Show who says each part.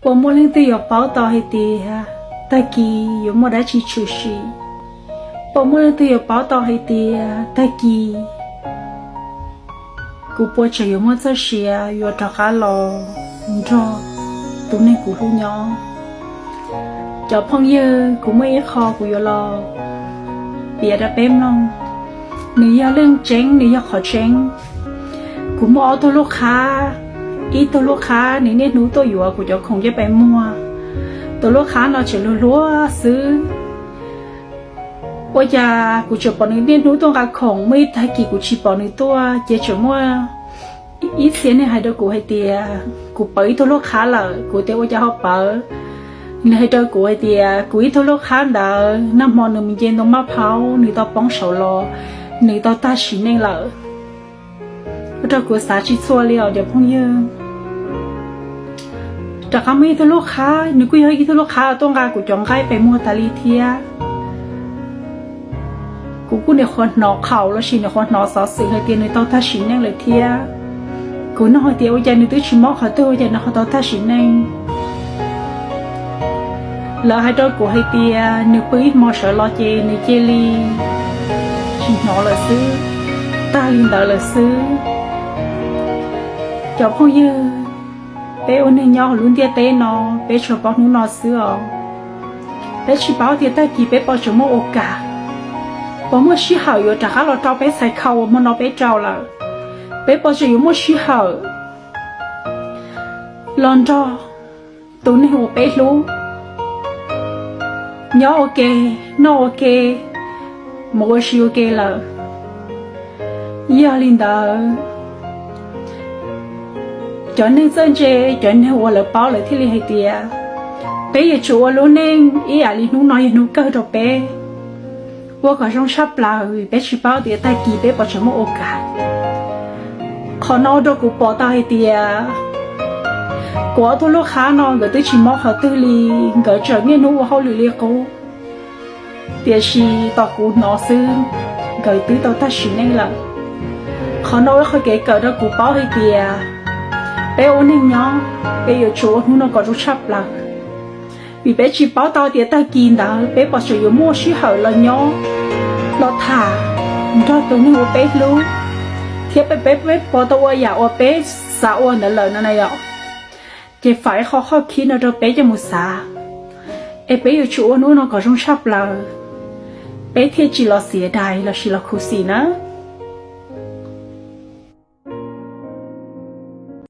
Speaker 1: 我莫领队要报道一点哈，大吉有莫得去出事，我莫领队要报道一点，大吉，กูปวดใจ有莫做事啊，要找下咯，你知道，ตัวนี้กูรู้เนาะเจ้าพ่อเยอะกูไม่คอกูอยู่รอเบียดอะเป้มน้องนี่อยากเรื่องเจ๊งนี่อยากขอเจ๊งกูมเอาตัวลูกค้าอีตัวลูกค้านี่เนี่ยหนูตัวอยู่อ่ะกูจะคงจะไปมั่วตัวลูกค้าเราจะรัวๆซื้อว่าจะกูจะปอนนี่เนี่ยหนูตัวกับของไม่ทักกี่กูชีปอนนี่ตัวเจ๊จะมั่วอีเสียเนี่ยให้เด็กกูให้เตียกูไปตัวลูกค้าเลยกูเตี้ยว่าจะเขาไปนี่ให้เด็กกูให้เตียกูอีตัวลูกค้าเด้อน้ำมันมันเย็นตรงมะพร้าวนี่ตัวป้องเสาลอนี่ตัวตาสีนี่เลยเรากูสาธิตส่วนเลี้ยวเดี๋ยวพงเยอะจากคำไม่ตัวลูกค้าหนูกูยังอีตัวลูกค้าต้องการกูจองใครไปมัวตาลีเทียกูเนี่ยคนหนอเข่าแล้วชิเนี่ยคนหนอสอสื่อให้เตียในตัวท่าชินนั่งเลยเทียกูน่าให้เตียว่าใจในตัวชิมอเขาตัวใจในเขาตัวท่าชินนั่งแล้วให้ตัวกูให้เตียหนูปีมอเฉลอเจในเจลีชินหนอเลยซื้อตาลินเดอเลยซื้อเจ้าพ่อเยอะเป้วันนี้ยอลุ้นเตี้ยเต้นอเป้ชอบบอกหนูนอซื้อเป้ชิบ้าเตี้ยใต้กี่เป้ปอจมูกโอกาพอเมื่อชี้หาวอยู่จากข้าเราเจ้าเป้ใส่เขามันนอเป้เจ้าละเป้ปอจะอยู่มั่วชี้หาวลอนจอตัวนี้หัวเป้รู้ยอโอเคนอโอเคมัวชิโอเคละยาลินดาcho nên dân chế cho nên họ là bao lại thì hay tiệt bé giờ chú luôn nên ý à li nung nói nung cơ rồi bé tôi có trong sắp là bé chỉ bao tiệt tay kỳ bé bỏ cho một ô cả khó nói đâu cũng bỏ tay tiệt quá thôi lúc khá nó người tới chỉ mong họ tư li người trở nên nung họ lười liệt cô tiệt chỉ tao cũng nó xứ người tới tao ta chỉ nên là khó nói khó kể cỡ đâu cũng bao hay tiệt bé ôn hình nhau bé ở chỗ nó có chút sắp là vì bé chỉ bảo tao thì ta kín đó bé bỏ sử dụng mua xí hở là nhau nó thả cho tụi nó bé luôn thế bé bỏ tao ở nhà ở bé xả ở nơi lời nó này ạ chỉ phải khó khi nó cho bé cho một xả bé ở chỗ nó có chút sắp là bé thì chỉ là xỉa đài là chỉ là khổ xỉ nữa